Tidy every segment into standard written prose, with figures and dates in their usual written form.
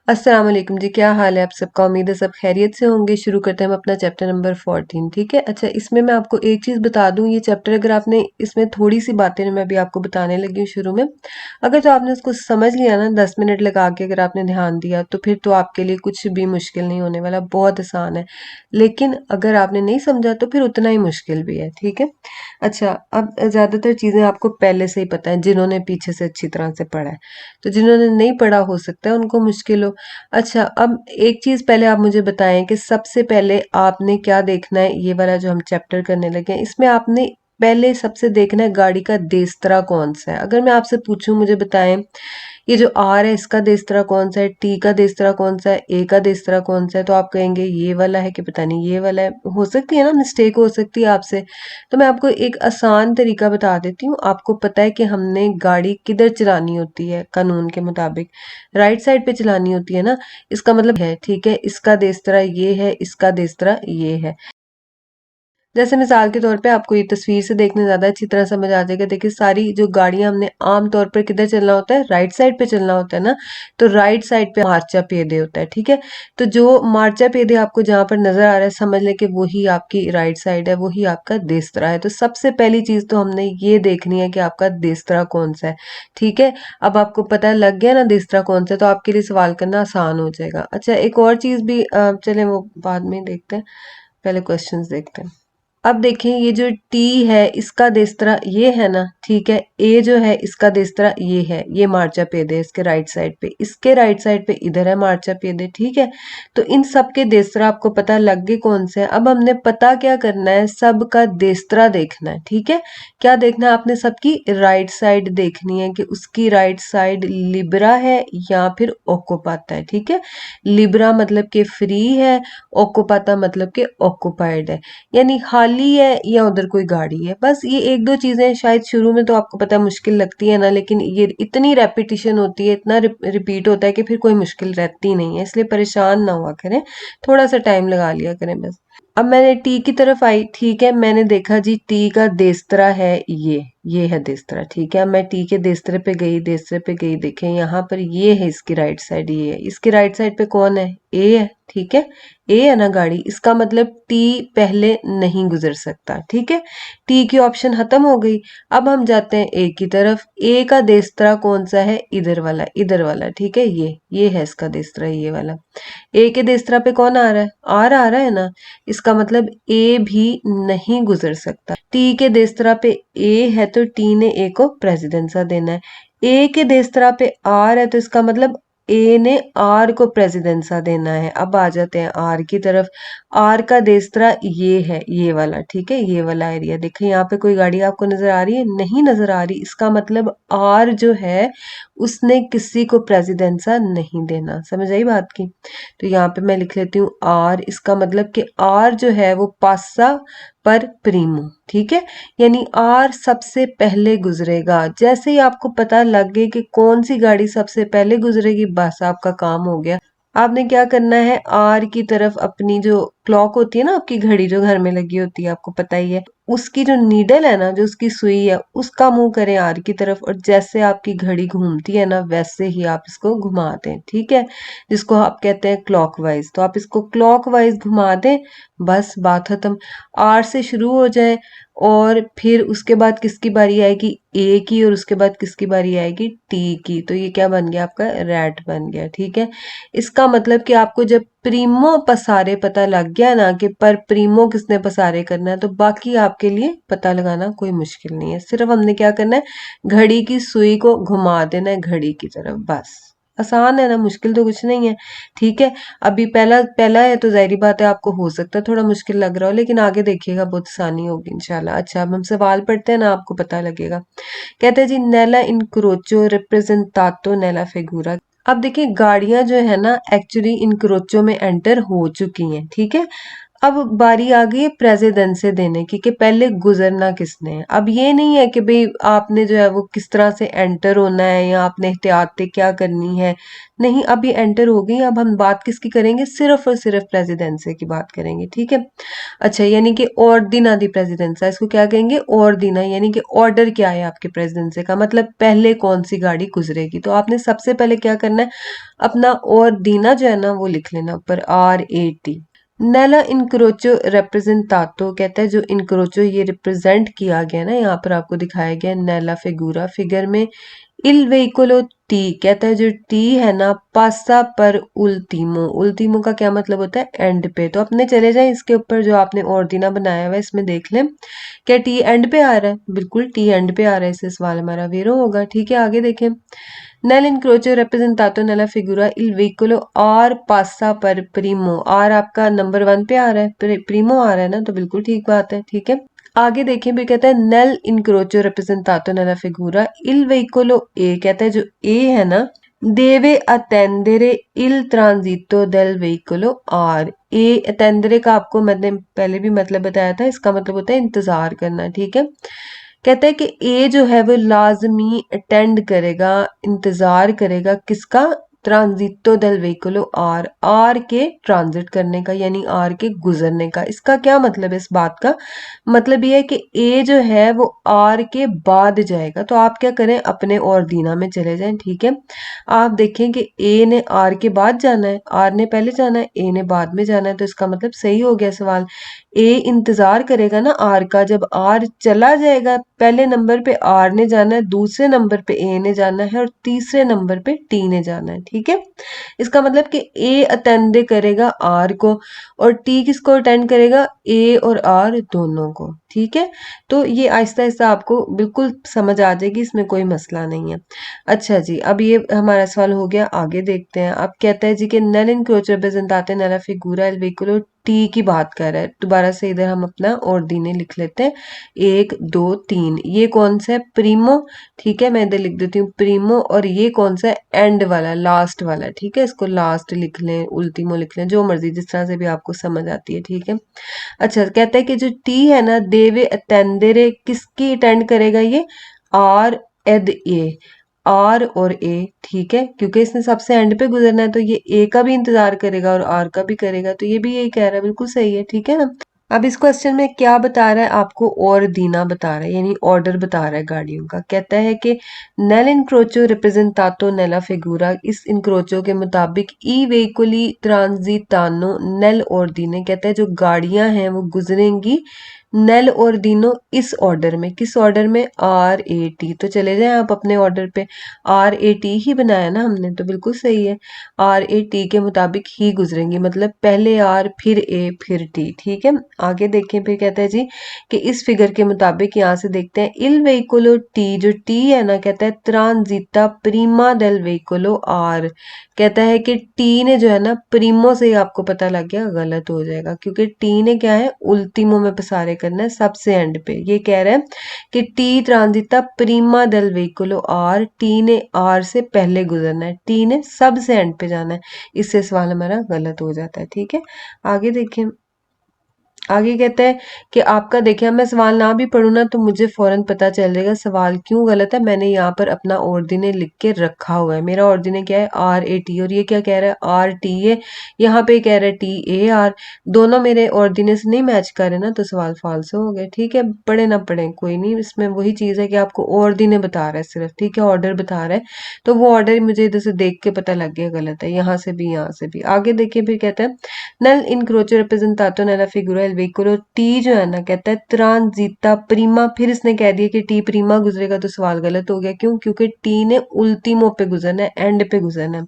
अस्सलाम वालेकुम जी, क्या हाल है आप सबका? उम्मीद है सब खैरियत से होंगे। शुरू करते हैं हम अपना चैप्टर नंबर 14, ठीक है। अच्छा, इसमें मैं आपको एक चीज़ बता दूं, ये चैप्टर अगर आपने इसमें थोड़ी सी बातें मैं अभी आपको बताने लगी हूँ शुरू में, अगर तो आपने उसको समझ लिया ना 10 मिनट लगा के, अगर आपने ध्यान दिया तो फिर तो आपके लिए कुछ भी मुश्किल नहीं होने वाला, बहुत आसान है। लेकिन अगर आपने नहीं समझा तो फिर उतना ही मुश्किल भी है, ठीक है। अच्छा, अब ज़्यादातर चीज़ें आपको पहले से ही पता है, जिन्होंने पीछे से अच्छी तरह से पढ़ा है। तो जिन्होंने नहीं पढ़ा हो सकता है उनको मुश्किल हो। अच्छा, अब एक चीज़ पहले आप मुझे बताएं कि सबसे पहले आपने क्या देखना है। ये वाला जो हम चैप्टर करने लगे हैं, इसमें आपने पहले सबसे देखना है गाड़ी का देस्त्रा कौन सा है। अगर मैं आपसे पूछूं, मुझे बताएं ये जो आर है इसका देस्त्रा कौन सा है, टी का देस्त्रा कौन सा है, ए का देस्त्रा कौन सा है, तो आप कहेंगे ये वाला है कि पता नहीं ये वाला है। हो सकती है ना, मिस्टेक हो सकती है आपसे। तो मैं आपको एक आसान तरीका बता देती हूँ। आपको पता है कि हमने गाड़ी किधर चलानी होती है कानून के मुताबिक, राइट साइड पे चलानी होती है ना। इसका मतलब है, ठीक है, इसका देस्त्रा ये है, इसका देस्त्रा ये है। जैसे मिसाल के तौर पे आपको ये तस्वीर से देखने ज़्यादा अच्छी तरह समझ आ जाएगा। देखिए, सारी जो गाड़ियां हमने आम तौर पर किधर चलना होता है, राइट साइड पे चलना होता है ना। तो राइट साइड पे मार्चा पेदे होता है, ठीक है। तो जो मार्चा पेदे आपको जहां पर नजर आ रहा है, समझ लें कि वही आपकी राइट साइड है, वही आपका देस्त्रा है। तो सबसे पहली चीज तो हमने ये देखनी है कि आपका देस्त्रा कौन सा है, ठीक है। अब आपको पता लग गया ना देस्त्रा कौन सा है, तो आपके लिए सवाल करना आसान हो जाएगा। अच्छा, एक और चीज भी चले वो बाद में देखते हैं, पहले क्वेश्चंस देखते हैं। अब देखें, ये जो टी है इसका देस्त्रा ये है ना, ठीक है। ए जो है इसका देस्त्रा ये है, ये मार्चा पेदे है इसके राइट साइड पे, इसके राइट साइड पे इधर है मार्चा पेदे, ठीक है। तो इन सब के देस्त्रा आपको पता लग गए कौन से हैं। अब हमने पता क्या करना है, सबका देस्त्रा देखना है, ठीक है। क्या देखना है आपने, सबकी राइट साइड देखनी है कि उसकी राइट साइड लिब्रा है या फिर ओक्यूपाता है, ठीक है। लिब्रा मतलब कि फ्री है, ओक्यूपाता मतलब कि ऑक्यूपाइड है, यानी खाली है या उधर कोई गाड़ी है। बस ये एक दो चीजें शायद शुरू में तो आपको पता मुश्किल लगती है ना, लेकिन ये इतनी रेपिटिशन होती है, इतना रिपीट होता है कि फिर कोई मुश्किल रहती नहीं है। इसलिए परेशान ना हुआ करें, थोड़ा सा टाइम लगा लिया करें बस। अब मैंने टी की तरफ आई, ठीक है। मैंने देखा जी टी का देस्त्रा है ये है देस्त्रा, ठीक है। अब मैं टी के देस्त्रे पे गई, देस्त्रे पे गई, देखें यहाँ पर ये है इसकी राइट साइड, ये है इसकी राइट साइड पे कौन है, ए है, ठीक है। ए है ना गाड़ी, इसका मतलब टी पहले नहीं गुजर सकता, ठीक है। टी की ऑप्शन खत्म हो गई। अब हम जाते हैं ए की तरफ। ए का देस्त्रा कौन सा है, इधर वाला, ठीक है। ये है इसका देस्त्रा, ये वाला। ए के देस्त्रा पे कौन आ रहा है, आर आ रहा है ना। इसका मतलब ए भी नहीं गुजर सकता। टी के देस्त्रा पे ए है तो टी ने ए को प्रेसिडेंसा देना है। ए के देस्त्रा पे आर है तो इसका मतलब ए ने आर को प्रेसिडेंसा देना है। अब आ जाते हैं आर की तरफ। आर का देस्त्रा ये है, ये वाला, ठीक है, ये वाला एरिया। देखें यहाँ पे कोई गाड़ी आपको नजर आ रही है, नहीं नजर आ रही। इसका मतलब आर जो है उसने किसी को प्रेसिडेंसा नहीं देना। समझ आई बात की? तो यहाँ पे मैं लिख लेती हूँ आर, इसका मतलब कि आर जो है वो पासा पर प्रीमो, ठीक है। यानी आर सबसे पहले गुजरेगा। जैसे ही आपको पता लग गया कि कौन सी गाड़ी सबसे पहले गुजरेगी, बस आपका काम हो गया। आपने क्या करना है, आर की तरफ अपनी जो क्लॉक होती है ना, आपकी घड़ी जो घर में लगी होती है, आपको पता ही है, उसकी जो नीडल है ना, जो उसकी सुई है, उसका मुंह करें आर की तरफ, और जैसे आपकी घड़ी घूमती है ना वैसे ही आप इसको घुमा दें, ठीक है। जिसको आप कहते हैं क्लॉकवाइज, तो आप इसको क्लॉकवाइज घुमा दें, बस बात खत्म। आर से शुरू हो जाए और फिर उसके बाद किसकी बारी आएगी, ए की, और उसके बाद किसकी बारी आएगी, टी की। तो ये क्या बन गया आपका, रैट बन गया, ठीक है। इसका मतलब कि आपको जब प्रीमो पसारे पता लग गया ना कि पर प्रीमो किसने पसारे करना है, तो बाकी आपके लिए पता लगाना कोई मुश्किल नहीं है। सिर्फ हमने क्या करना है, घड़ी की सुई को घुमा देना है घड़ी की तरफ, बस। आसान है ना, मुश्किल तो कुछ नहीं है, ठीक है। अभी पहला पहला है तो जाहिर बात है आपको हो सकता है थोड़ा मुश्किल लग रहा हो, लेकिन आगे देखिएगा बहुत आसानी होगी इंशाल्लाह। अच्छा, अब हम सवाल पढ़ते हैं ना, आपको पता लगेगा। कहते हैं जी, नेला इनक्रोचो रिप्रेजेंटातो नेला फिगूरा। अब देखिए, गाड़ियां जो है ना एक्चुअली इनक्रोचो में एंटर हो चुकी हैं, ठीक है। अब बारी आ गई है प्रेसिडेंसी देने की कि पहले गुजरना किसने है। अब ये नहीं है कि भाई आपने जो है वो किस तरह से एंटर होना है या आपने एहतियातें क्या करनी है। नहीं, अब ये एंटर हो गई। अब हम बात किसकी करेंगे, सिर्फ और सिर्फ प्रेसिडेंसी की बात करेंगे, ठीक है। अच्छा, यानी कि ऑर्डिना दी प्रेसिडेंसा, इसको क्या कहेंगे, ऑर्डिना, यानी कि ऑर्डर क्या है आपके प्रेसिडेंसी का, मतलब पहले कौन सी गाड़ी गुजरेगी। तो आपने सबसे पहले क्या करना है, अपना ऑर्डिना जो है ना वो लिख लेना ऊपर, RAT। नेला इनक्रोचो रिप्रेजेंटातो, कहता है जो इनक्रोचो ये रिप्रेजेंट किया गया ना, यहाँ पर आपको दिखाया गया नेला फिगूरा, फिगर में। इल वेहिकुलो टी, कहता है जो टी है ना, पासा पर उल्टीमो, उल्टीमो का क्या मतलब होता है, एंड पे। तो अपने चले जाएं इसके ऊपर जो आपने ऑर्डिना बनाया हुआ है, इसमें देख लें क्या टी एंड पे आ रहा है, बिल्कुल टी एंड पे आ रहा है, इससे सवाल हमारा वेरो होगा, ठीक है। आगे देखें, Nel incrocio rappresentato nella figura il veicolo R passa per primo, R आपका नंबर 1 पे आ रहा है, प्रीमो आ रहा है ना, तो बिल्कुल ठीक बात है, ठीक है। आगे देखें, फिर कहता है nel incrocio rappresentato nella figura il veicolo A, कहता है जो A है ना, deve attendere il transito del veicolo R। ए attendere का आपको मैंने पहले भी मतलब बताया था, इसका मतलब होता है इंतजार करना, ठीक है। कहता है कि ए जो है वो लाजमी अटेंड करेगा, इंतजार करेगा किसका, ट्रांजिटो देल वेहिकुलो आर, आर के ट्रांजिट करने का, यानी आर के गुजरने का। इसका क्या मतलब है, इस बात का मतलब ये है कि ए जो है वो आर के बाद जाएगा। तो आप क्या करें, अपने और दीना में चले जाएं, ठीक है। आप देखें कि ए ने आर के बाद जाना है, आर ने पहले जाना है, ए ने बाद में जाना है, तो इसका मतलब सही हो गया सवाल। ए इंतजार करेगा ना आर का, जब आर चला जाएगा, पहले नंबर पे आर ने जाना है, दूसरे नंबर पे ए ने जाना है और तीसरे नंबर पे टी ने जाना है, ठीक है। इसका मतलब कि ए अटेंड करेगा आर को और टी किसको अटेंड करेगा, ए और आर दोनों को, ठीक है। तो ये आहिस्ता आहिस्ता आपको बिल्कुल समझ आ जाएगी, इसमें कोई मसला नहीं है। अच्छा जी, अब ये हमारा सवाल हो गया, आगे देखते हैं। अब कहता है जी कि नल इंक्रोच रिप्रेजेंटाते नला फिगूरा एल वेहिकुलो टी की बात कर रहा है। दोबारा से इधर हम अपना ऑर्डिने लिख लेते हैं, 1 2 3। ये कौन सा है, प्रीमो, ठीक है, मैं इधर लिख देती हूँ प्रीमो। और ये कौन सा है, एंड वाला, लास्ट वाला, ठीक है। इसको लास्ट लिख लें, उल्टीमो लिख लें, जो मर्जी, जिस तरह से भी आपको समझ आती है, ठीक है। अच्छा, कहता है कि जो टी है ना, देवे अटेंडेरे, किसकी अटेंड करेगा ये, आर एद ए, आर और ए, ठीक है, क्योंकि इसने सबसे एंड पे गुजरना है तो ये ए का भी इंतजार करेगा और आर का भी करेगा, तो ये भी यही कह रहा है, बिल्कुल सही है, ठीक है ना। अब इस क्वेश्चन में क्या बता रहा है आपको, और दीना बता रहा है, यानी ऑर्डर बता रहा है गाड़ियों का। कहता है कि नेल इनक्रोचो रिप्रेजेंटातो नेला फिगूरा, इस इनक्रोचो के मुताबिक ई वेहिकुली ट्रांजिटानो नेल ऑर्डिने, कहता है जो गाड़ियां हैं वो गुजरेंगी नेल ऑर्डिनो इस ऑर्डर में, किस ऑर्डर में, RAT। तो चले जाएं आप अपने ऑर्डर पे, RAT ही बनाया ना हमने, तो बिल्कुल सही है, RAT के मुताबिक ही गुजरेंगी, मतलब पहले आर फिर ए फिर टी, ठीक है। आगे देखें, फिर कहता है जी कि इस फिगर के मुताबिक, यहाँ से देखते हैं, इल वेहिकुलो टी, जो टी है ना, कहता है ट्रांजिटा प्रीमा डेल वेहिकुलो आर, कहता है कि टी ने जो है ना, प्रीमो से ही आपको पता लग गया, गलत हो जाएगा, क्योंकि टी ने क्या है, उल्टीमो में पसारे करना है, सबसे एंड पे। ये कह रहा है कि टी ट्रांजिटा प्रीमा डेल वेहिकुलो आर, टी ने आर से पहले गुजरना है, टी ने सबसे एंड पे जाना है, इससे सवाल हमारा गलत हो जाता है, ठीक है। आगे देखें, आगे कहता है कि आपका, देखिए मैं सवाल ना भी पढ़ूँ ना तो मुझे फौरन पता चल जाएगा सवाल क्यों गलत है। मैंने यहाँ पर अपना ऑर्डिने लिख के रखा हुआ है, मेरा ऑर्डिने क्या है, RAT, और ये क्या कह रहा है, RTA, यहाँ पे कह रहा है TAR। दोनों मेरे ऑर्डिने से नहीं मैच कर रहे ना, तो सवाल फाल्स हो गए, ठीक है। पढ़े ना पढ़े कोई नहीं, इसमें वही चीज़ है कि आपको ऑर्डिने बता रहा है सिर्फ, ठीक है, ऑर्डर बता रहा है, तो वो ऑर्डर मुझे इधर से देख के पता लग गया गलत है, यहाँ से भी यहाँ से भी। आगे देखिए, फिर कहता है नल इनक्रोचो रिप्रेजेंटातो नेला फिगुरा एल वेहिकुलो टी, जो है ना, कहता है ट्रांजिटा प्रीमा, फिर इसने कह दिया कि टी प्रीमा गुजरेगा, तो सवाल गलत हो गया, क्यों, क्योंकि टी ने उल्टीमो पे गुजरना है, एंड पे गुजरना है।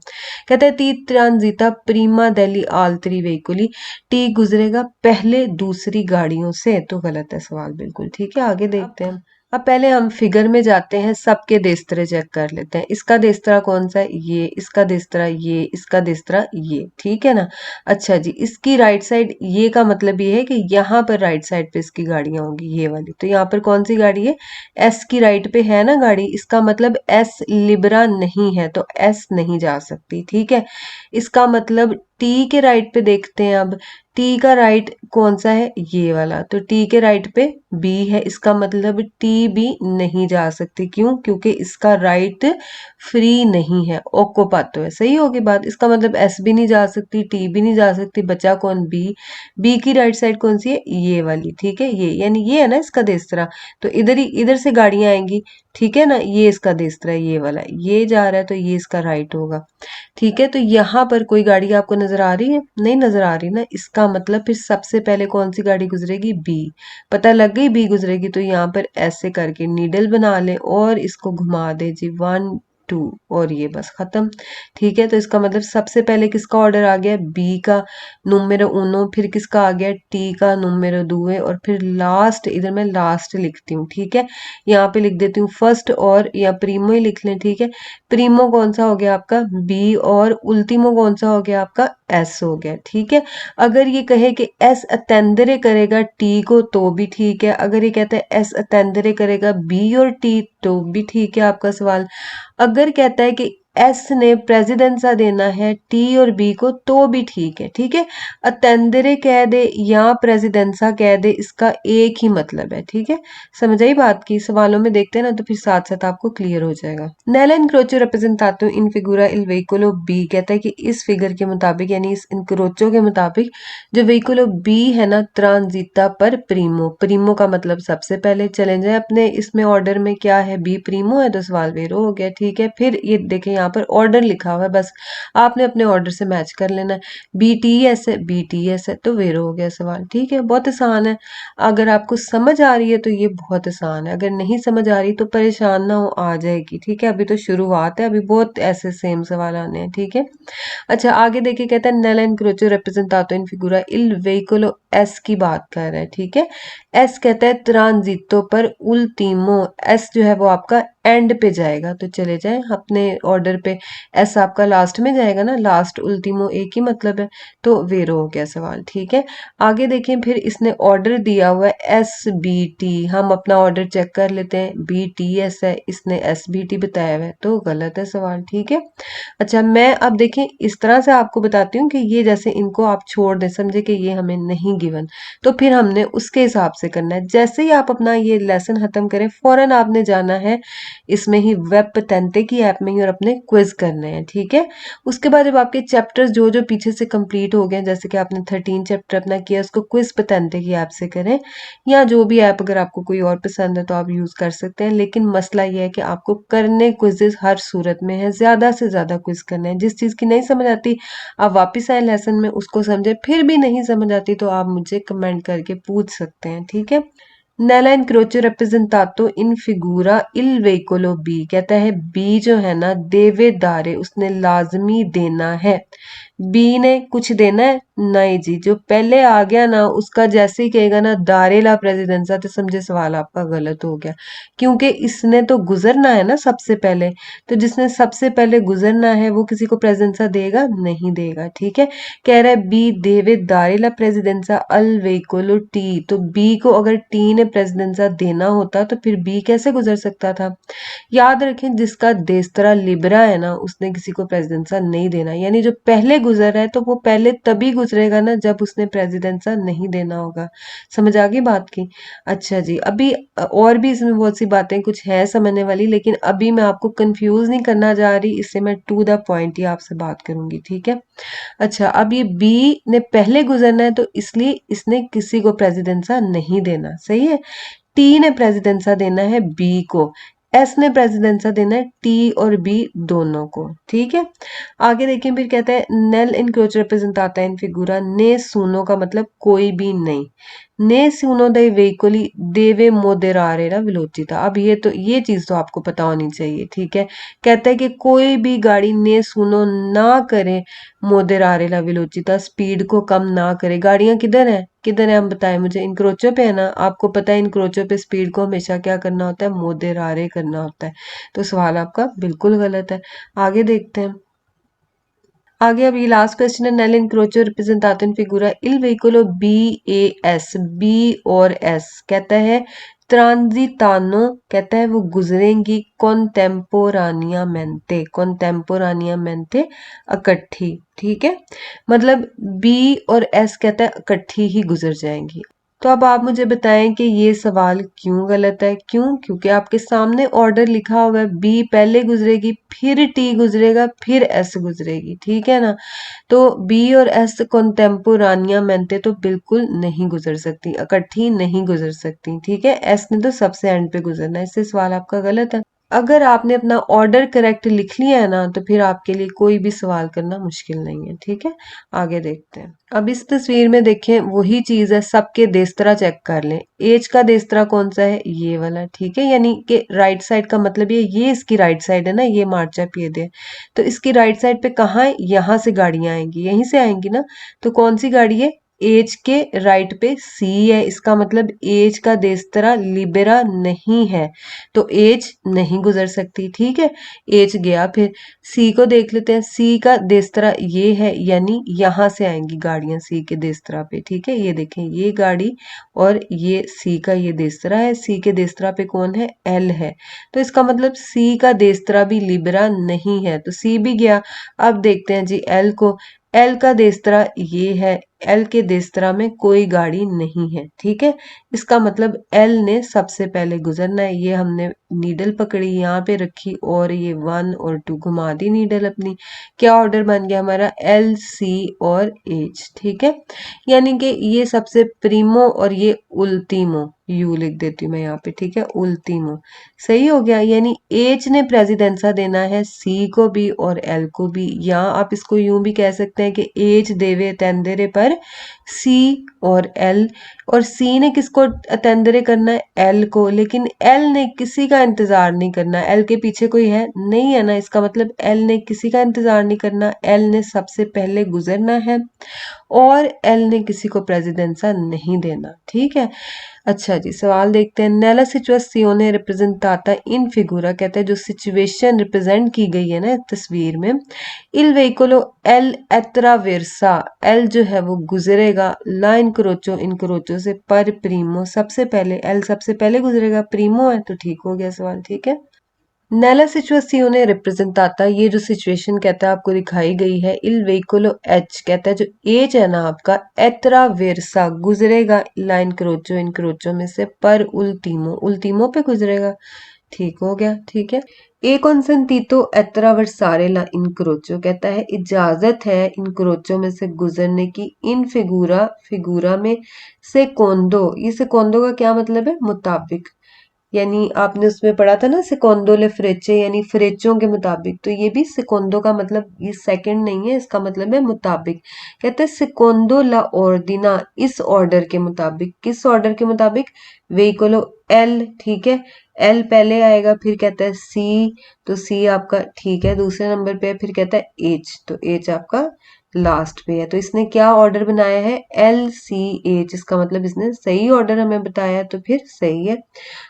कहता है टी ट्रांजिटा प्रीमा डेली आल्तरी वेहिकुली, टी गुजरेगा पहले दूसरी गाड़ियों से, तो गलत है सवाल बिल्कुल, ठीक है। आगे देखते हैं, अब पहले हम फिगर में जाते हैं, सबके देस्तरे चेक कर लेते हैं। इसका देस्तरा कौन सा है, ये, इसका देस्तरा ये, इसका देस्तरा ये, ठीक है ना। अच्छा जी, इसकी राइट साइड, ये का मतलब ये है कि यहाँ पर राइट साइड पे इसकी गाड़ियां होंगी, ये वाली। तो यहाँ पर कौन सी गाड़ी है, एस की राइट पे है ना गाड़ी, इसका मतलब एस लिब्रा नहीं है, तो एस नहीं जा सकती, ठीक है। इसका मतलब टी के राइट पे देखते हैं अब, टी का राइट कौन सा है, ये वाला, तो टी के राइट पे बी है, इसका मतलब टी भी नहीं जा सकती, क्यों, क्योंकि इसका राइट फ्री नहीं है, ओक्यूपातो है, सही होगी बात। इसका मतलब एस भी नहीं जा सकती, टी भी नहीं जा सकती, बचा कौन, बी। बी की राइट साइड कौन सी है, ये वाली, ठीक है, ये यानी ये है ना इसका देस्तरा, तो इधर ही इधर से गाड़ियां आएंगी, ठीक है ना, ये इसका देस्तरा है, ये वाला, ये जा रहा है तो ये इसका राइट होगा, ठीक है। तो यहाँ पर कोई गाड़ी आपको नजर आ रही है, नहीं नजर आ रही ना, इसका मतलब फिर सबसे पहले कौन सी गाड़ी गुजरेगी, बी। पता लग गई बी गुजरेगी, तो यहाँ पर ऐसे करके नीडल बना ले और इसको घुमा दे जी, 1 2, और ये बस खत्म, ठीक है। तो इसका मतलब सबसे पहले किसका ऑर्डर आ गया, बी का नुमेरो उनो, फिर किसका आ गया, टी का नुमेरो दुए, और फिर लास्ट, इधर मैं लास्ट लिखती हूँ, ठीक है, यहाँ पे लिख देती हूँ फर्स्ट, और या प्रीमो ही लिख लें, ठीक है। प्रीमो कौन सा हो गया आपका, बी, और उल्टीमो कौन सा हो गया आपका, एस हो गया, ठीक है। अगर ये कहे कि एस अतेंदरे करेगा टी को तो भी ठीक है, अगर ये कहता है एस अतेंदरे करेगा बी और टी तो भी ठीक है आपका सवाल। अगर कहता है कि एस ने प्रेसिडेंसा देना है टी और बी को तो भी ठीक है, ठीक है। अतेंदरे कह दे या प्रेसिडेंसा कह दे, इसका एक ही मतलब है, ठीक है। समझ आई बात की, सवालों में देखते हैं ना तो फिर साथ साथ आपको क्लियर हो जाएगा। नैला इनक्रोचो रिप्रेजेंटातो इन फिगुरा इल वेहिकुलो बी, कहता है कि इस फिगर के मुताबिक यानी इस इनक्रोचो के मुताबिक जो वेहिकुलो बी है ना, ट्रांजिता पर प्रीमो, प्रीमो का मतलब सबसे पहले, चले जाए अपने इसमें ऑर्डर में, क्या है, बी प्रीमो है, तो सवाल वेरो हो गया, ठीक है। फिर ये देखें यहाँ पर ऑर्डर लिखा हुआ है, बस आपने अपने ऑर्डर से मैच कर लेना है, बी टी एस है, बी टी एस है, तो वेरो हो गया सवाल, ठीक है, बहुत आसान है। अगर आपको समझ आ रही है तो ये बहुत आसान है, अगर नहीं समझ आ रही तो परेशान ना हो, आ जाएगी, ठीक है। अभी तो शुरुआत है, अभी बहुत ऐसे सेम सवाल आने हैं, ठीक है। अच्छा आगे देखिए, कहता है नेला इनक्रोचो रिप्रेजेंटातो इन फिगुरा इल वेहिकुलो एस की बात कर रहा है, ठीक है। एस कहता है ट्रांजितो पर उल्टीमो, एस जो है वो आपका एंड पे जाएगा, तो चले जाए अपने ऑर्डर पे, एस आपका लास्ट में जाएगा ना, लास्ट उल्टीमो एक ही मतलब है, तो वेरो हो गया सवाल, ठीक है। आगे देखें, फिर इसने ऑर्डर दिया हुआ है एस बी टी, हम अपना ऑर्डर चेक कर लेते हैं, बी टी एस है, इसने एस बी टी बताया हुआ है, तो गलत है सवाल, ठीक है। अच्छा मैं अब देखें इस तरह से आपको बताती हूँ कि ये जैसे इनको आप छोड़ दें, समझे कि ये हमें नहीं गिवन, तो फिर हमने उसके हिसाब से करना है। जैसे ही आप अपना ये लेसन खत्म करें फौरन आपने जाना है इसमें ही वेब पतेंते की ऐप में ही और अपने क्विज करने हैं, ठीक है। उसके बाद जब आपके चैप्टर्स जो जो पीछे से कंप्लीट हो गए, जैसे कि आपने 13 चैप्टर अपना किया, उसको क्विज पतेंते की ऐप से करें, या जो भी ऐप अगर आपको कोई और पसंद है तो आप यूज कर सकते हैं। लेकिन मसला यह है कि आपको करने क्विजेस हर सूरत में है, ज्यादा से ज्यादा क्विज करने हैं। जिस चीज की नहीं समझ आती आप वापस आए लेसन में उसको समझे, फिर भी नहीं समझ आती तो आप मुझे कमेंट करके पूछ सकते हैं, ठीक है। नैला इनक्रोचो रिप्रेजेंटातो इन फिगूरा इल वेहिकुलो बी, कहता है बी जो है ना देवे दारे, उसने लाजमी देना है, बी ने कुछ देना है, नहीं जी, जो पहले आ गया ना उसका जैसे ही कहेगा ना दारे ला प्रेसिडेंसा, तो समझे सवाल आपका गलत हो गया, क्योंकि इसने तो गुजरना है ना सबसे पहले, तो जिसने सबसे पहले गुजरना है वो किसी को प्रेसिडेंसा देगा, नहीं देगा, ठीक है। कह रहा है बी देवे दारे ला प्रेसिडेंसा अल वेहिकुलो टी, तो बी को अगर टी ने प्रेसिडेंसा देना होता तो फिर बी कैसे गुजर सकता था। याद रखें जिसका देस्तरा लिबरा है ना उसने किसी को प्रेसिडेंसा नहीं देना, यानी जो पहले गुजर रहा है तो वो पहले तभी गुजरेगा ना जब उसने प्रेसिडेंसा नहीं देना होगा। समझ आ गई बात की। अच्छा जी, अभी और भी इसमें बहुत सी बातें कुछ है समझने वाली, लेकिन अभी मैं आपको कंफ्यूज नहीं करना जा रही, इससे मैं टू द पॉइंट ही आपसे बात करूंगी, ठीक है। अच्छा अब ये बी ने पहले गुजरना है तो इसलिए इसने किसी को प्रेसिडेंसा नहीं देना, सही है। टी ने प्रेसिडेंसा देना है बी को, एस ने प्रेसिडेंसा देना है टी और बी दोनों को, ठीक है। आगे देखिए फिर कहता है नेल इनक्रोच रिप्रेजेंटाता है इन फिगुरा ने सुनो का मतलब कोई भी नहीं, ने सुनो दे वेहिकोली देवे मोदेरारे ना विलोचिता। अब ये चीज तो आपको पता होनी चाहिए, ठीक है। कहता है कि कोई भी गाड़ी ने सुनो ना करे मोदेरारे ला विलोचिता, स्पीड को कम ना करे। गाड़ियां किधर है हम बताएं मुझे, इनक्रोचो पे है ना, आपको पता है इनक्रोचो पे स्पीड को हमेशा क्या करना होता है, मोदेरारे करना होता है, तो सवाल आपका बिल्कुल गलत है। आगे देखते हैं। आगे अब ये लास्ट क्वेश्चन है, नेल इंक्रोचो रिप्रेजेंटातो इन फिगूरा इल वेहिकुलो BAS, बी और एस कहता है ट्रांजितानो, कहता है वो गुजरेंगी कॉन्टेम्पोरानियामेंटे इकट्ठी, ठीक है, मतलब बी और एस कहता है इकट्ठी ही गुजर जाएंगी। तो अब आप मुझे बताएं कि ये सवाल क्यों गलत है? क्यों? क्योंकि आपके सामने ऑर्डर लिखा हुआ है, बी पहले गुजरेगी, फिर टी गुजरेगा, फिर एस गुजरेगी, ठीक है ना। तो बी और एस कॉन्टेम्पोरानियामेंटे तो बिल्कुल नहीं गुजर सकती, इकट्ठी नहीं गुजर सकती, ठीक है। एस ने तो सबसे एंड पे गुजरना है, इससे सवाल आपका गलत है। अगर आपने अपना ऑर्डर करेक्ट लिख लिया है ना, तो फिर आपके लिए कोई भी सवाल करना मुश्किल नहीं है, ठीक है। आगे देखते हैं। अब इस तस्वीर में देखें, वही चीज है, सबके देस्तरा चेक कर लें। एज का देस्तरा कौन सा है? ये वाला, ठीक है, यानी कि राइट साइड का मतलब ये इसकी राइट साइड है ना, ये मार्चा पिए दे, तो इसकी राइट साइड पे कहाँ है? यहाँ से गाड़ियां आएंगी, यहीं से आएंगी ना। तो कौन सी गाड़ी है? एज के राइट पे सी है, इसका मतलब एज का देस्तरा लिबेरा नहीं है, तो एज नहीं गुजर सकती, ठीक है। एज गया, फिर सी को देख लेते हैं। सी का देस्तरा ये है, यानी यहां से आएंगी गाड़ियां सी के देस्तरा पे, ठीक है। ये देखें, ये गाड़ी और ये सी का ये देस्तरा है, सी के देस्तरा पे कौन है? एल है, तो इसका मतलब सी का देस्तरा भी लिबरा नहीं है, तो सी भी गया। अब देखते हैं जी एल को। एल का देस्तरा ये है, एल के देस्तरा में कोई गाड़ी नहीं है, ठीक है। इसका मतलब एल ने सबसे पहले गुजरना है। ये हमने नीडल पकड़ी, यहाँ पे रखी और ये 1 और 2 घुमा दी नीडल अपनी। क्या ऑर्डर बन गया हमारा? एल, सी और एच, ठीक है। यानी कि ये सबसे प्रीमो और ये उल्टीमो, यू लिख देती हूँ मैं यहाँ पे, ठीक है, उल्टीमो सही हो गया। यानी एच ने प्रेसिडेंसा देना है सी को भी और एल को भी, या आप इसको यूं भी कह सकते हैं कि एच देवे तेंदेरे पर सी और एल, और सी ने किसको अतेंदरे करना है? एल को, लेकिन एल ने किसी का इंतजार नहीं करना। एल के पीछे कोई है नहीं है ना, इसका मतलब एल ने किसी का इंतजार नहीं करना, एल ने सबसे पहले गुजरना है और एल ने किसी को प्रेसिडेंसा नहीं देना, ठीक है। अच्छा जी, सवाल देखते हैं। नेला सिचुएसियोने रिप्रेजेंटाता इन फिगूरा, कहते हैं जो सिचुएशन रिप्रेजेंट की गई है ना तस्वीर में, इल वेहिकुलो एल एट्रावेर्सा, एल जो है वो गुजरेगा ला इनक्रोचो, इनक्रोचो से पर प्रीमो, सबसे पहले एल सबसे पहले गुजरेगा, प्रीमो है तो ठीक हो गया सवाल, ठीक है। नैला सिचुएसियोने रिप्रेजेंटाता, ये जो सिचुएशन कहता है आपको दिखाई गई है, इल वेहिकुलो एच, कहता है जो एज है ना आपका, एट्रावेर्सा गुजरेगा ला इनक्रोचो, इनक्रोचो में से पर उल्टीमो, उल्टीमो पे गुजरेगा, ठीक हो गया, ठीक है। ए कॉन्सेंटीतो एट्रावर्सारे ला इनक्रोचो, कहता है इजाजत है इनक्रोचो में से गुजरने की, इन फिगूरा, फिगूरा में, सेकोंडो, ये सेकोंडो का क्या मतलब है? मुताबिक, यानी आपने उसमें पढ़ा था ना सेकोंडो ले फ्रेचे, यानी फ्रेचों के मुताबिक, तो ये भी सेकोंडो का मतलब ये सेकंड नहीं है, इसका मतलब है मुताबिक। कहते हैं सेकोंडो ला ऑर्डिना, इस ऑर्डर के मुताबिक, किस ऑर्डर के मुताबिक? वेहिकुलो एल, ठीक है, एल पहले आएगा, फिर कहता है सी, तो सी आपका ठीक है दूसरे नंबर पे है, फिर कहता है एच, तो एच आपका लास्ट पे है। तो इसने क्या ऑर्डर बनाया है? एल सी एच, इसका मतलब इसने सही ऑर्डर हमें बताया, तो फिर सही है।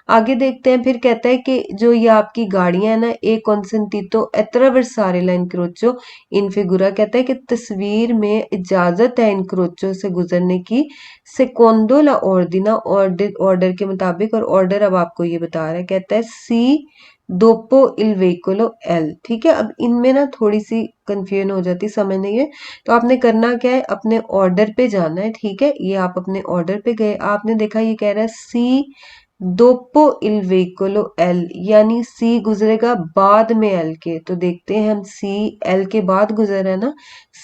आगे देखते हैं, फिर कहता है कि जो ये आपकी गाड़ियां है ना, ए कॉन्सेंटीतो एट्रावर्सारे ला इनक्रोचो इन फिगुरा, कहता है कि तस्वीर में इजाजत है इनक्रोचो से गुजरने की, सेकोंडो ला ऑर्डिना, ऑर्डर के मुताबिक, और ऑर्डर अब आपको ये बता रहा है, कहता है सी दोपो इल वेहिकुलो एल, ठीक है। अब इनमें ना थोड़ी सी कंफ्यूजन हो जाती, समझ नहीं है, तो आपने करना क्या है? अपने ऑर्डर पे जाना है, ठीक है। ये आप अपने ऑर्डर पे गए, आपने देखा ये कह रहा है सी दोपो इल वेहिकुलो एल, यानी सी गुजरेगा बाद में एल के, तो देखते हैं हम, सी एल के बाद गुजर है ना,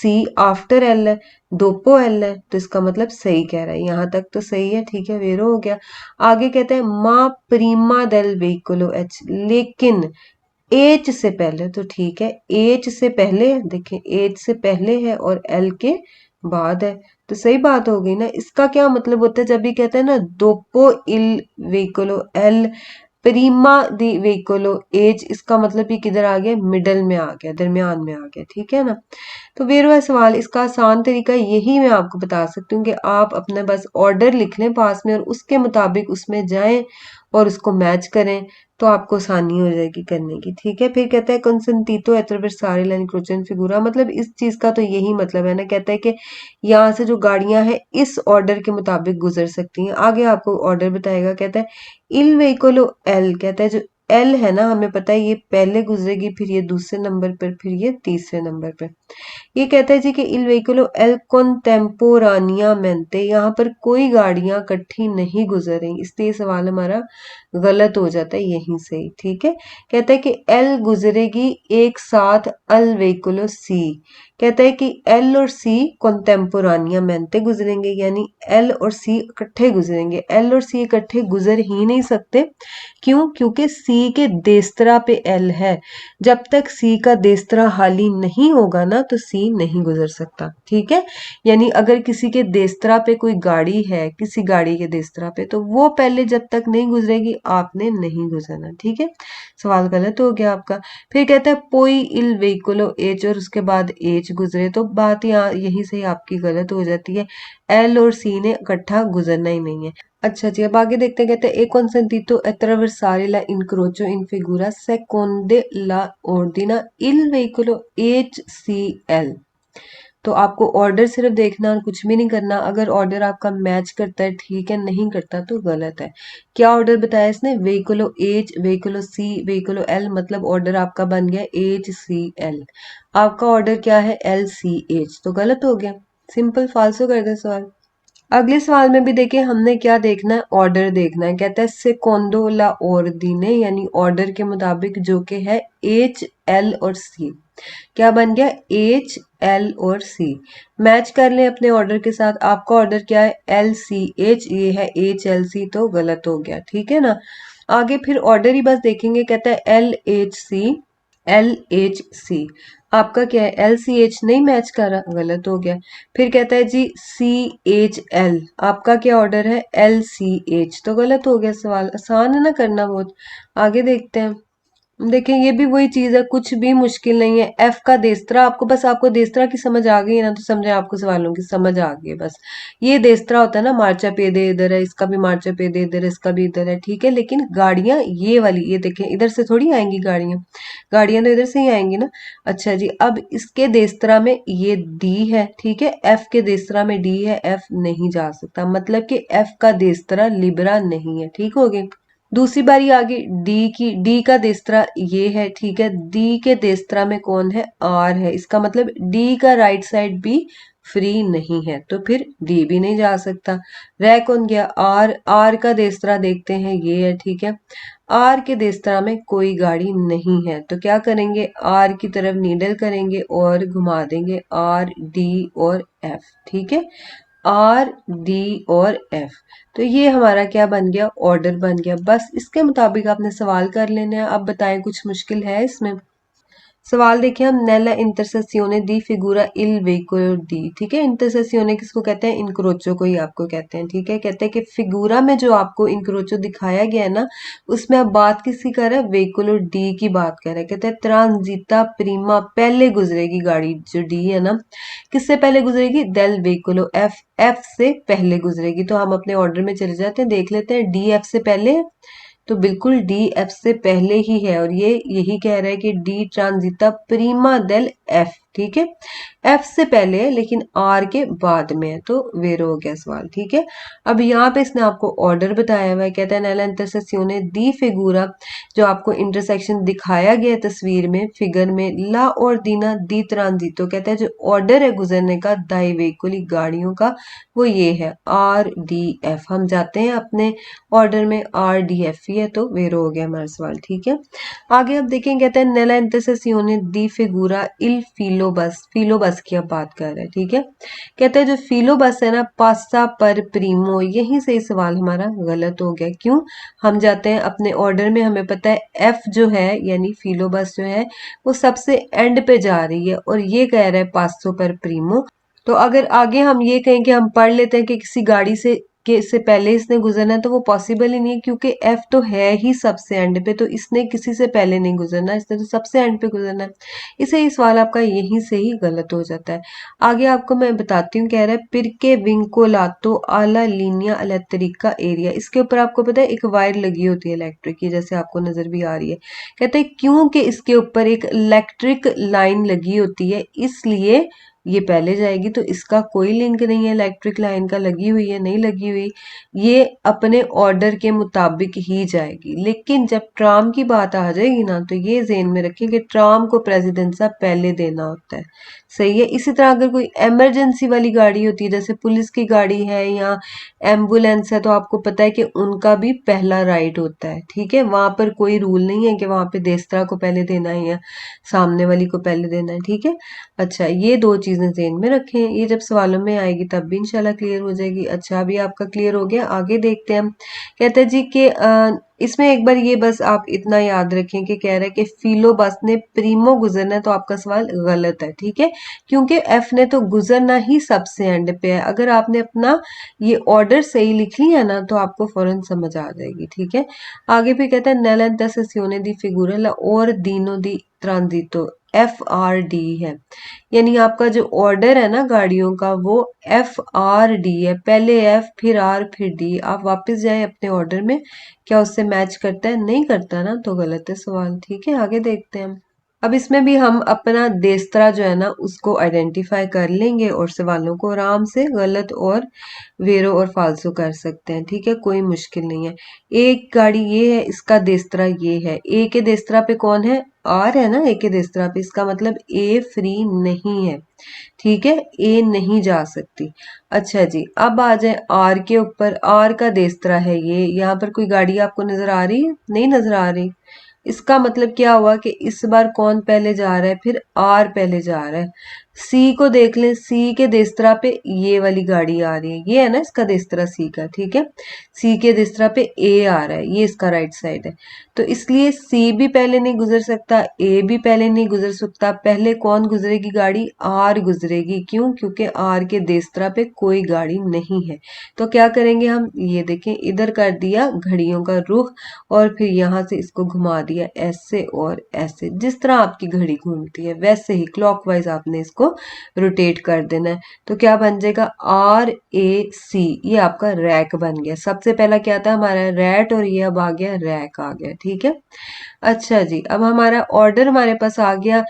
सी आफ्टर एल है, दोपो एल है, तो इसका मतलब सही कह रहा है, यहां तक तो सही है, ठीक है, वेरो हो गया। आगे कहते हैं मा प्रीमा देल वेहिकुलो एच, लेकिन एच से पहले, तो ठीक है, एच से पहले है, देखें एच से पहले है और एल के बाद है, तो सही बात हो गई ना। इसका क्या मतलब होता है? जब भी कहते हैं ना दोपो इल वेहिकुलो एल प्रीमा दी वेहिकुलो एज, इसका मतलब ये किधर आ गया? मिडल में आ गया, दरमियान में आ गया, ठीक है ना। तो फिर वह सवाल, इसका आसान तरीका यही मैं आपको बता सकती हूँ कि आप अपना बस ऑर्डर लिख लें पास में और उसके मुताबिक उसमें जाएं और उसको मैच करें, तो आपको आसानी हो जाएगी करने की, ठीक है। फिर कहता है कंसंटीतो एट्रावेर्सारे ला इंक्रोचो इन फिगूरा, मतलब इस चीज का तो यही मतलब है ना, कहता है कि यहाँ से जो गाड़ियां हैं इस ऑर्डर के मुताबिक गुजर सकती हैं। आगे आपको ऑर्डर बताएगा, कहता है इल वेहिकोलो एल, कहता है जो एल है ना, हमें पता है ये पहले गुजरेगी, फिर ये दूसरे नंबर पर, फिर ये तीसरे नंबर पर। ये कहता है जी कि इल वेहिकुलो एल कॉन्टेम्पोरानियामेंटे, यहाँ पर कोई गाड़ियां इकट्ठी नहीं गुजर रही, इसलिए सवाल हमारा गलत हो जाता है यहीं से ही, ठीक है। कहता है कि एल गुजरेगी एक साथ अल वेहिकुलो सी, कहता है कि एल और सी कॉन्टेम्पोरानियामेंटे गुजरेंगे, यानी एल और सी इकट्ठे गुजरेंगे। एल और सी इकट्ठे गुजर ही नहीं सकते, क्यों? क्योंकि सी के देस्तरा पे एल है, जब तक सी का देस्तरा खाली नहीं होगा ना तो सी नहीं गुजर सकता, ठीक है। यानी अगर किसी के देस्तरा पे कोई गाड़ी है, किसी गाड़ी के देस्तरा पे, तो वो पहले जब तक नहीं गुजरेगी आपने नहीं गुजरना, ठीक है। सवाल गलत हो गया आपका। फिर कहता है पोई इल वेहिकुलो एच, और उसके बाद एच गुजरे, तो बात यहाँ यहीं से ही आपकी गलत हो जाती है, एल और सी ने इकट्ठा गुजरना ही नहीं है। अच्छा जी, अब आगे देखते हैं, कहते हैं ए consentito attraversare la incrocio in figura seconde la ordina il veicolo HCL। तो आपको ऑर्डर सिर्फ देखना और कुछ भी नहीं करना, अगर ऑर्डर आपका मैच करता है ठीक है, नहीं करता तो गलत है। क्या ऑर्डर बताया इसने? वेहिकुलो एच, वेहिकुलो सी, वेहिकुलो एल, मतलब ऑर्डर आपका बन गया एच सी एल। आपका ऑर्डर क्या है? एल सी एच, तो गलत हो गया, सिंपल, फालसो कर दे सवाल। अगले सवाल में भी देखिए हमने क्या देखना है, ऑर्डर देखना है। कहता है सेकोंडो ला ऑर्डिने, यानी ऑर्डर के मुताबिक, जो कि है एच एल और सी। क्या बन गया? एच एल और सी। मैच कर लें अपने ऑर्डर के साथ। आपका ऑर्डर क्या है? एल सी एच, ये है एच एल सी, तो गलत हो गया, ठीक है ना। आगे फिर ऑर्डर ही बस देखेंगे, कहता है L H C, L H C. आपका क्या है? एल सी एच नहीं मैच कर रहा, गलत हो गया। फिर कहता है जी सी एच एल, आपका क्या ऑर्डर है? एल सी एच, तो गलत हो गया सवाल। आसान है ना करना बहुत। आगे देखते हैं, देखें ये भी वही चीज है, कुछ भी मुश्किल नहीं है। एफ का देस्तरा, आपको बस, आपको देस्तरा की समझ आ गई है ना, तो समझे आपको सवालों की समझ आ गई है बस। ये देस्तरा होता है ना, मार्चा पेदे इधर है, इसका भी मार्चा पेदे इधर है, इसका भी इधर है, ठीक है। लेकिन गाड़ियां ये वाली, ये देखें इधर से थोड़ी आएंगी गाड़ियां, गाड़ियां तो इधर से ही आएंगी ना। अच्छा जी, अब इसके देस्तरा में ये डी है, ठीक है, एफ के देस्तरा में डी है, एफ नहीं जा सकता, मतलब कि एफ का देस्तरा लिब्रा नहीं है, ठीक हो गए। दूसरी बारी आगे डी की, डी का देस्तरा ये है, ठीक है, डी के देस्तरा में कौन है? आर है, इसका मतलब डी का राइट साइड भी फ्री नहीं है, तो फिर डी भी नहीं जा सकता। रह कौन गया? आर, आर का देस्तरा देखते हैं, ये है, ठीक है। आर के देस्तरा में कोई गाड़ी नहीं है, तो क्या करेंगे? आर की तरफ नीडल करेंगे और घुमा देंगे आर डी और एफ, ठीक है, आर डी और एफ। तो ये हमारा क्या बन गया? ऑर्डर बन गया। बस इसके मुताबिक आपने सवाल कर लेना है। अब बताएं कुछ मुश्किल है इसमें? सवाल देखिए हम, नेला इंटरसेसियोने दी फिगूरा इल वेहिकुलो डी, ठीक है। इंटरसेसियोने किसको कहते हैं? इनक्रोचो को ही आपको कहते हैं, ठीक है। कहते हैं कि फिगूरा में जो आपको इनक्रोचो दिखाया गया है ना, उसमें आप बात किसकी कर रहे हैं? वेहिकुलो डी की बात कर रहे हैं। कहते हैं ट्रांजिटा प्रीमा, पहले गुजरेगी गाड़ी जो डी है ना, किससे पहले गुजरेगी? डेल वेहिकुलो एफ, एफ से पहले गुजरेगी। तो हम अपने ऑर्डर में चले जाते हैं, देख लेते हैं डी एफ से पहले है, तो बिल्कुल डी एफ से पहले ही है, और ये यही कह रहा है कि डी ट्रांजिटा प्रीमा देल एफ, ठीक है। एफ से पहले है लेकिन आर के बाद में है, तो वेरो हो गया सवाल, ठीक है। अब यहाँ पे इसने आपको ऑर्डर बताया हुआ है, कहता है नेला इंटरसेक्सियोने दी फिगूरा, जो आपको इंटरसेक्शन दिखाया गया है तस्वीर में, फिगर में, ला और दीना दी ट्रांजिटो, कहता है जो ऑर्डर है गुजरने का दाई वेहिकुली गाड़ियों का, वो ये है आर डी एफ। हम जाते हैं अपने ऑर्डर में, आर डी एफ ही है, तो वेरो हो गया हमारा सवाल, ठीक है। आगे अब देखें, कहते हैं नेला इंटरसेसियोने दी फिगूरा इल फीलो बस, फीलो बस की अब बात कर रहे हैं, ठीक है। कहते हैं जो फीलो बस है ना, पासा पर प्रीमो, यहीं से ही सवाल हमारा गलत हो गया। क्यों? हम जाते हैं अपने ऑर्डर में, हमें पता है एफ जो है यानी फीलो बस जो है वो सबसे एंड पे जा रही है, और ये कह रहा है पासो पर प्रीमो। तो अगर आगे हम ये कहें कि हम पढ़ लेते हैं कि किसी गाड़ी से के से पहले इसने गुजरना है तो वो पॉसिबल ही नहीं है, क्योंकि एफ तो है ही सबसे एंड पे, तो इसने किसी से पहले नहीं गुजरना, इसने तो सबसे एंड पे गुजरना है। इसे ये सवाल आपका यहीं से ही गलत हो जाता है। आगे आपको मैं बताती हूँ, कह रहा है पिरके विंकोलातो आला लीनिया इलेक्ट्रिका एरिया। इसके ऊपर आपको पता है एक वायर लगी होती है इलेक्ट्रिक की, जैसे आपको नजर भी आ रही है। कहते हैं क्योंकि इसके ऊपर एक इलेक्ट्रिक लाइन लगी होती है इसलिए ये पहले जाएगी, तो इसका कोई लिंक नहीं है इलेक्ट्रिक लाइन का, लगी हुई है नहीं लगी हुई, ये अपने ऑर्डर के मुताबिक ही जाएगी। लेकिन जब ट्राम की बात आ जाएगी ना, तो ये ज़हन में रखें कि ट्राम को प्रेसिडेंसा पहले देना होता है। सही है। इसी तरह अगर कोई इमरजेंसी वाली गाड़ी होती है, जैसे पुलिस की गाड़ी है या एम्बुलेंस है, तो आपको पता है कि उनका भी पहला राइट होता है। ठीक है, वहां पर कोई रूल नहीं है कि वहां पे देसरा को पहले देना है या सामने वाली को पहले देना है। ठीक है, अच्छा ये दो चीजें ज़हन में रखें, ये जब सवालों में आएगी तब भी इंशाल्लाह क्लियर हो जाएगी। अच्छा अभी आपका क्लियर हो गया, आगे देखते हैं हम। कहते हैं जी कि इसमें एक बार ये बस आप इतना याद रखें कि कह रहा है कि फिलो बस ने प्रीमो गुजरना है, तो आपका सवाल गलत है। ठीक है, क्योंकि एफ ने तो गुजरना ही सबसे एंड पे है। अगर आपने अपना ये ऑर्डर सही लिख लिया ना, तो आपको फौरन समझ आ जाएगी। ठीक है, आगे भी कहता है नैलेंटा सेसियोने दी फिगूरा और दीनो दी ट्रांजिटो, एफ आर डी है, यानी आपका जो ऑर्डर है ना गाड़ियों का वो एफ आर डी है, पहले एफ फिर आर फिर डी। आप वापस जाएं अपने ऑर्डर में, क्या उससे मैच करता है? नहीं करता ना, तो गलत है सवाल। ठीक है, आगे देखते हैं हम। अब इसमें भी हम अपना देस्तरा जो है ना उसको आइडेंटिफाई कर लेंगे और सवालों को आराम से गलत और वेरो और फालसो कर सकते हैं। ठीक है, कोई मुश्किल नहीं है। एक गाड़ी ये है, इसका देस्तरा ये है, ए के देस्तरा पे कौन है? आर है ना, ए के देस्तरा पे, इसका मतलब ए फ्री नहीं है। ठीक है, ए नहीं जा सकती। अच्छा जी, अब आ जाए आर के ऊपर। आर का देस्तरा है ये, यहाँ पर कोई गाड़ी आपको नजर आ रही है? नहीं नजर आ रही। इसका मतलब क्या हुआ कि इस बार कौन पहले जा रहा है? फिर आर पहले जा रहा है। सी को देख लें, सी के देस्तरा पे ये वाली गाड़ी आ रही है, ये है ना इसका देस्तरा सी का। ठीक है, सी के देस्तरा पे ए आ रहा है, ये इसका राइट साइड है, तो इसलिए सी भी पहले नहीं गुजर सकता, ए भी पहले नहीं गुजर सकता। पहले कौन गुजरेगी गाड़ी? आर गुजरेगी। क्यों? क्योंकि आर के देस्तरा पे कोई गाड़ी नहीं है। तो क्या करेंगे हम? ये देखें, इधर कर दिया घड़ियों का रुख और फिर यहाँ से इसको घुमा दिया ऐसे और ऐसे, जिस तरह आपकी घड़ी घूमती है वैसे ही क्लॉकवाइज आपने इसको रोटेट कर देना है। तो क्या बन जाएगा? आर ए सी, ये आपका रैक बन गया। सबसे पहला क्या था हमारा? रैट, और ये अब आ गया रैक आ गया। ठीक है, अच्छा जी, अब हमारा ऑर्डर हमारे पास आ गया।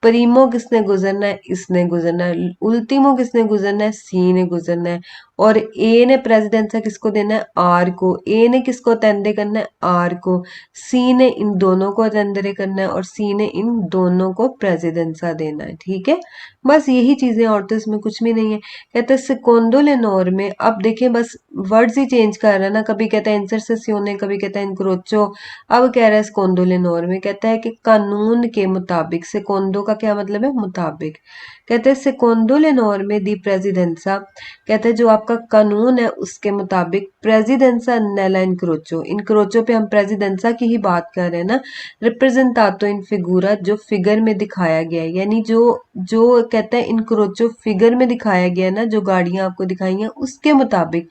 प्रीमो किसने गुजरना है? इसने गुजरना है। उल्टीमो किसने गुजरना है? सी ने गुजरना है। और ए ने प्रेसिडेंसा किसको देना है? आर को। ए ने किसको अटेंडे करना है? आर को। सी ने इन दोनों को अटेंडे करना है और सी ने इन दोनों को प्रेसिडेंसा देना है। ठीक है, बस यही चीजें, और तो इसमें कुछ भी नहीं है। कहते हैं सेकोंडो लेनोर में, अब देखें बस वर्ड्स ही चेंज कर रहा है ना, कभी कहता है इंसरसेसियोने, कभी कहता है इनक्रोचो, अब कह रहा है सेकोंडो लेनोर में। कहता है कि कानून के मुताबिक, सेकोंडो का क्या मतलब है? मुताबिक। कहते हैं सेकोंडो लेनोर में दी प्रेसिडेंसा, कहते हैं जो आपका कानून है उसके मुताबिक प्रेसिडेंसा नेला इनक्रोचो, इनक्रोचो पे हम प्रेसिडेंसा की ही बात कर रहे हैं ना, रिप्रेजेंटातो इन फिगूरा, जो फिगर में दिखाया गया है, यानी जो जो कहता है इनक्रोचो फिगर में दिखाया गया है ना, जो गाड़ियां आपको दिखाई हैं उसके मुताबिक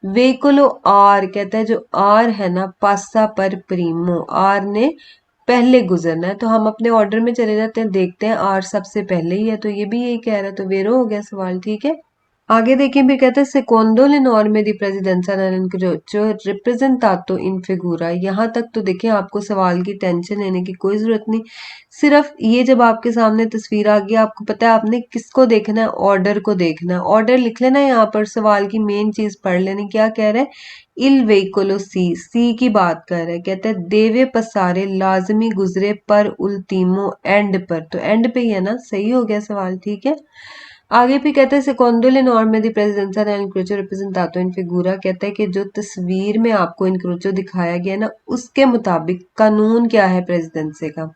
वेहिकुलो आर, कहता है जो आर है ना पासा पर प्रीमो, आर ने पहले गुजरना है। तो हम अपने ऑर्डर में चले जाते हैं, देखते हैं आर सबसे पहले ही है, तो ये भी यही कह रहा है, तो वेरो हो गया सवाल। ठीक है, आगे देखिए फिर कहते हैं सेकोंडो लेनोर में दी प्रेसिडेंसा जो रिप्रेजेंटातो इन फिगूरा। यहाँ तक तो देखिए आपको सवाल की टेंशन लेने की कोई जरूरत नहीं, सिर्फ ये जब आपके सामने तस्वीर आ गई आपको पता है आपने किसको देखना है? ऑर्डर को देखना है। ऑर्डर लिख लेना है, यहाँ पर सवाल की मेन चीज पढ़ लेनी। क्या कह रहा है? इल वेहिकुलो सी, सी की बात कर रहा है। कहते हैं देवे पसारे लाजमी गुजरे पर उल्टीमो, एंड पर, तो एंड पे ही है ना, सही हो गया सवाल। ठीक है, आगे भी कहते हैं सेकोंडो लेनोर में दी प्रेसिडेंसा del इनक्रोचो रिप्रेजेंटातो इन फिगूरा, कहता है कि जो तस्वीर में आपको इनक्रोचो दिखाया गया ना उसके मुताबिक कानून क्या है प्रेसिडेंसी का?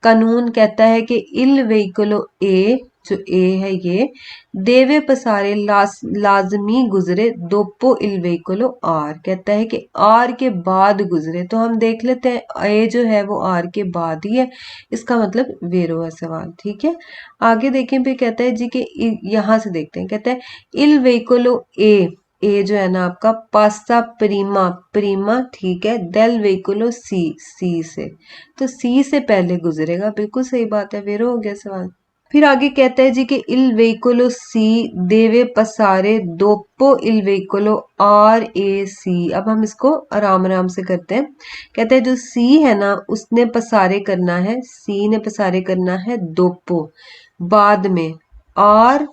कानून कहता है कि इल वेहिकुलो ए, जो ए है ये, देवे पसारे लाजमी गुजरे दोपो इल वेहिकुलो आर, कहता है कि आर के बाद गुजरे। तो हम देख लेते हैं ए जो है वो आर के बाद ही है, इसका मतलब वेरो है सवाल। ठीक है, आगे देखें फिर कहता है जी कि यहाँ से देखते हैं, कहता है इल वेहिकुलो ए, ए जो है ना आपका पासा प्रीमा, प्रीमा ठीक है, डेल वेहिकुलो सी, सी से, तो सी से पहले गुजरेगा, बिल्कुल सही बात है, वेरो हो गया सवाल। फिर आगे कहता है जी कि इल वेहिकुलो सी देवे पसारे दोपो इल वेहिकुलो आर ए सी। अब हम इसको आराम आराम से करते हैं। कहते हैं जो सी है ना उसने पसारे करना है, सी ने पसारे करना है दोपो, बाद में आर,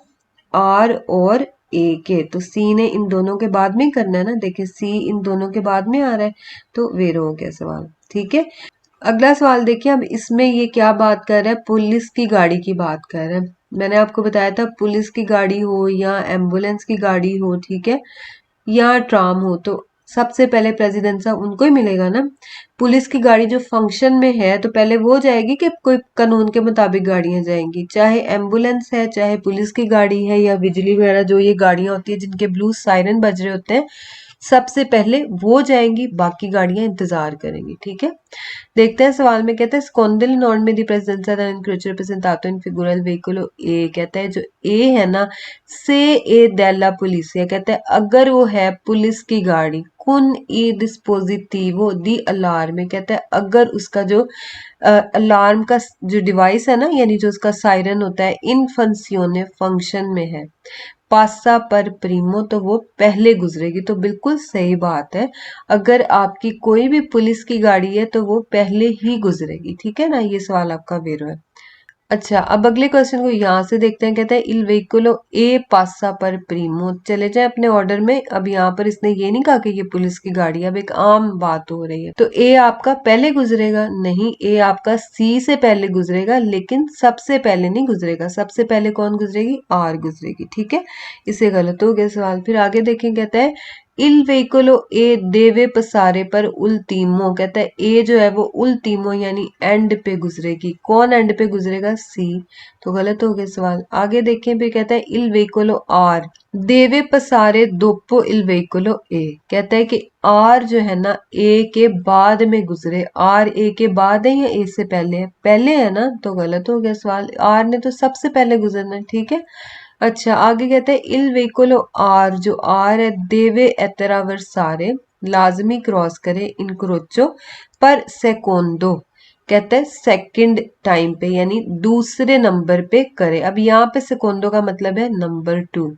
आर और ए के, तो सी ने इन दोनों के बाद में करना है ना, देखिए सी इन दोनों के बाद में आ रहा है, तो वेरो हो गया सवाल, ठीक है। अगला सवाल देखिए, अब इसमें ये क्या बात कर रहा है, पुलिस की गाड़ी की बात कर रहा है। मैंने आपको बताया था पुलिस की गाड़ी हो या एम्बुलेंस की गाड़ी हो, ठीक है, या ट्राम हो, तो सबसे पहले प्रेसिडेंस उनको ही मिलेगा ना। पुलिस की गाड़ी जो फंक्शन में है तो पहले वो जाएगी कि कोई कानून के मुताबिक गाड़ियां जाएंगी, चाहे एम्बुलेंस है, चाहे पुलिस की गाड़ी है, या बिजली वगैरह जो ये गाड़ियां होती है जिनके ब्लू सायरन बज रहे होते हैं, सबसे पहले वो जाएंगी, बाकी गाड़ियां इंतजार करेंगी, ठीक है। देखते हैं सवाल में, कहते हैं स्कॉन्डल नॉर्मे दी प्रेसिडेंza del incrocio representato in figura del veicolo ए, कहता है जो ए है ना से ए della polizia, कहता है अगर वो है पुलिस की गाड़ी, कुन ई dispositivo di allarme, कहता है अगर उसका जो अलार्म का जो डिवाइस है ना, यानी जो उसका सायरन होता है, इन फंक्शियोने फंक्शन में है, पासा पर प्रीमो, तो वो पहले गुजरेगी, तो बिल्कुल सही बात है। अगर आपकी कोई भी पुलिस की गाड़ी है तो वो पहले ही गुजरेगी, ठीक है ना, ये सवाल आपका वेरो है। अच्छा, अब अगले क्वेश्चन को यहाँ से देखते हैं, कहता है इल वेहिकुलो ए पासा पर प्रीमो, चले जाए अपने ऑर्डर में। अब यहाँ पर इसने ये नहीं कहा कि ये पुलिस की गाड़ी है, अब एक आम बात हो रही है, तो ए आपका पहले गुजरेगा नहीं, ए आपका सी से पहले गुजरेगा, लेकिन सबसे पहले नहीं गुजरेगा, सबसे पहले कौन गुजरेगी, आर गुजरेगी, ठीक है, इसे गलत हो गया सवाल। फिर आगे देखें, कहता है इल वेहिकुलो ए देवे पसारे पर उल्टीमो, कहता है ए जो है वो उल्टीमो यानी एंड पे गुजरेगी, कौन एंड पे गुजरेगा, सी, तो गलत हो गया सवाल। आगे देखें, फिर कहता है इल वेहिकुलो आर देवे पसारे दोपो इल वेहिकुलो ए, कहता है कि आर जो है ना ए के बाद में गुजरे, आर ए के बाद है या ए से पहले है, पहले है ना, तो गलत हो गया सवाल, आर ने तो सबसे पहले गुजरना है, ठीक है। अच्छा, आगे कहते हैं इल वेहिकुलो आर, जो आर है देवे एतरावर्सारे, लाजमी क्रॉस करे इनक्रोचो पर सेकोंडो, कहते हैं सेकंड टाइम पे यानी दूसरे नंबर पे करे। अब यहाँ पे सेकोंडो का मतलब है नंबर 2,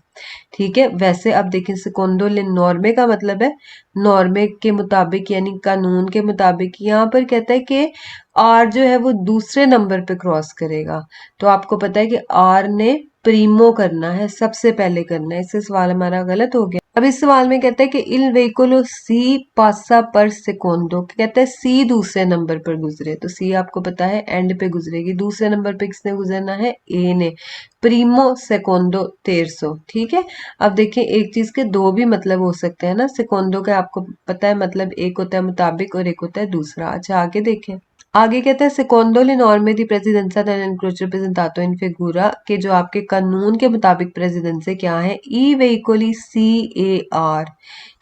ठीक है। वैसे अब देखें सेकोंडो ले नॉर्मे का मतलब है नॉर्मे के मुताबिक यानी कानून के मुताबिक, यहाँ पर कहता है कि आर जो है वो दूसरे नंबर पे क्रॉस करेगा, तो आपको पता है कि आर ने प्रीमो करना है, सबसे पहले करना है, इससे सवाल हमारा गलत हो गया। अब इस सवाल में कहता है कि इल वेहिकुलो सी पासा पर सेकोंडो, कहता है सी दूसरे नंबर पर गुजरे, तो सी आपको पता है एंड पे गुजरेगी, दूसरे नंबर पे किसने गुजरना है, ए ने, प्रीमो सेकोंडो तेरसो, ठीक है। अब देखिए एक चीज के दो भी मतलब हो सकते हैं ना, सेकोंडो का आपको पता है मतलब एक होता है मुताबिक और एक होता है दूसरा। अच्छा, आगे देखें, आगे कहते हैं सेकोंडो ले नॉर्मे दी प्रेसिडेंza del incrocio representato in figura, के जो आपके कानून के मुताबिक प्रेसिडेंस है क्या है, ई वेहिकोली सी ए आर,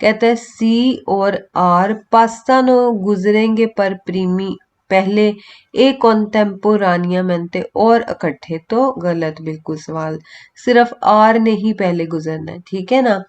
कहता है सी और आर पास्तानो गुजरेंगे पर प्रीमी, पहले ए कॉन्टेम्पोरानियामेंटे और इकट्ठे, तो गलत बिल्कुल सवाल, सिर्फ आर ने ही पहले गुजरना है, ठीक है ना,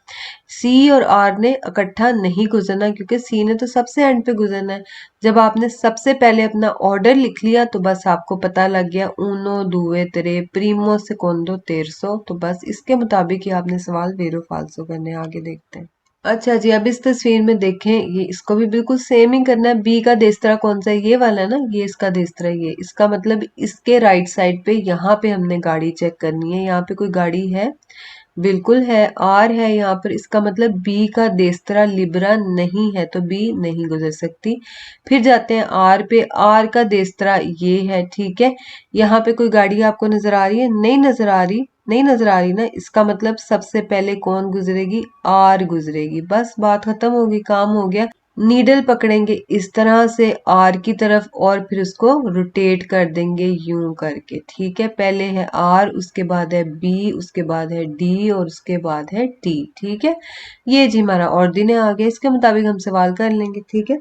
सी और आर ने इकट्ठा नहीं गुजरना, क्योंकि सी ने तो सबसे एंड पे गुजरना है। जब आपने सबसे पहले अपना ऑर्डर लिख लिया तो बस आपको पता लग गया उनो दुए त्रे प्रीमो सेकोंडो तेरसो, तो बस इसके मुताबिक ही आपने सवाल वेरो फाल्सो करने। आगे देखते हैं। अच्छा जी, अब इस तस्वीर में देखें, ये इसको भी बिल्कुल सेम ही करना है। बी का देस्त्रा कौन सा है, ये वाला ना, ये इसका देस्त्रा, ये इसका मतलब इसके राइट साइड पे यहाँ पे हमने गाड़ी चेक करनी है, यहाँ पे कोई गाड़ी है, बिल्कुल है, आर है यहाँ पर, इसका मतलब बी का देस्त्रा लिब्रा नहीं है, तो बी नहीं गुजर सकती। फिर जाते हैं आर पे, आर का देस्त्रा ये है, ठीक है। यहाँ पे कोई गाड़ी आपको नजर आ रही है, नहीं नजर आ रही, नहीं नजर आ रही ना, इसका मतलब सबसे पहले कौन गुजरेगी, आर गुजरेगी, बस बात खत्म होगी, काम हो गया। नीडल पकड़ेंगे इस तरह से आर की तरफ और फिर उसको रोटेट कर देंगे यूं करके, ठीक है। पहले है आर, उसके बाद है बी, उसके बाद है डी और उसके बाद है टी, ठीक है। ये जी हमारा ऑर्डिने आ गया, इसके मुताबिक हम सवाल कर लेंगे, ठीक है।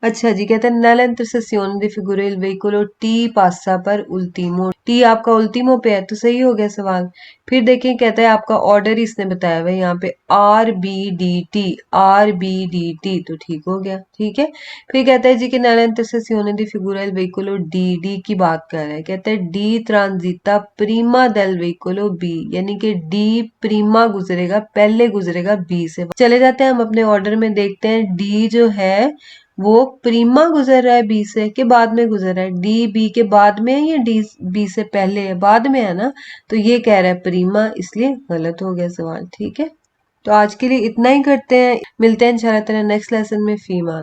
अच्छा जी, कहते हैं nella intersezione di figure il veicolo T passa per ultimo, T आपका उल्टीमो पे है तो सही हो गया सवाल। फिर देखिए कहता है आपका ऑर्डर इसने बताया हुआ है यहाँ पे आर बी डी टी तो ठीक हो गया। ठीक है, फिर कहता है जी कि nella intersezione di figura il veicolo D, D की बात कर रहा है, कहता है डी ट्रांजिता प्रीमा del veicolo बी, यानी कि डी प्रीमा गुजरेगा, पहले गुजरेगा बी से। चले जाते हैं हम अपने ऑर्डर में, देखते हैं डी जो है वो प्रीमा गुजर रहा है बी से के बाद में गुजर रहा है, डी बी के बाद में है या डी बी से पहले है, बाद में है ना, तो ये कह रहा है प्रीमा, इसलिए गलत हो गया सवाल। ठीक है, तो आज के लिए इतना ही करते हैं, मिलते हैं इंशाल्लाह नेक्स्ट लेसन में। फीमा।